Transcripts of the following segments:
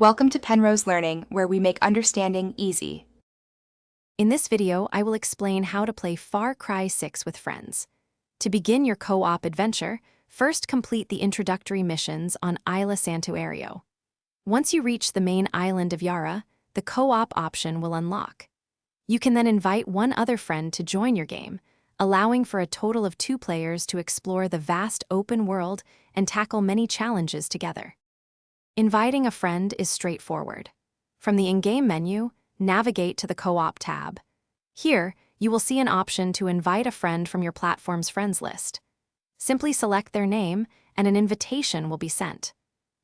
Welcome to Penrose Learning, where we make understanding easy. In this video, I will explain how to play Far Cry 6 with friends. To begin your co-op adventure, first complete the introductory missions on Isla Santuario. Once you reach the main island of Yara, the co-op option will unlock. You can then invite one other friend to join your game, allowing for a total of 2 players to explore the vast open world and tackle many challenges together. Inviting a friend is straightforward. From the in-game menu, navigate to the Co-op tab. Here, you will see an option to invite a friend from your platform's friends list. Simply select their name, and an invitation will be sent.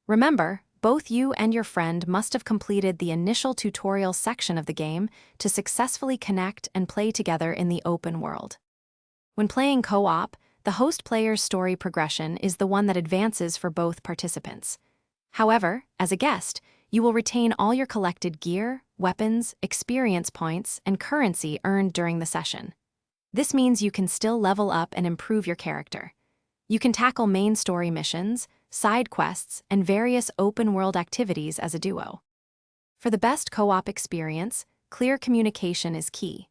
Remember, both you and your friend must have completed the initial tutorial section of the game to successfully connect and play together in the open world. When playing co-op, the host player's story progression is the one that advances for both participants. However, as a guest, you will retain all your collected gear, weapons, experience points, and currency earned during the session. This means you can still level up and improve your character. You can tackle main story missions, side quests, and various open-world activities as a duo. For the best co-op experience, clear communication is key.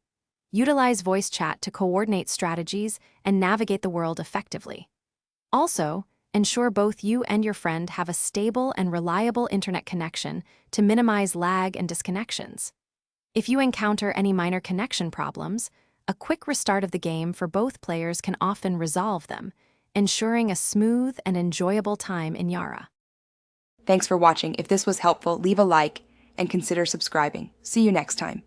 Utilize voice chat to coordinate strategies and navigate the world effectively. Also, ensure both you and your friend have a stable and reliable internet connection to minimize lag and disconnections. If you encounter any minor connection problems, a quick restart of the game for both players can often resolve them, ensuring a smooth and enjoyable time in Yara. Thanks for watching. If this was helpful, leave a like and consider subscribing. See you next time.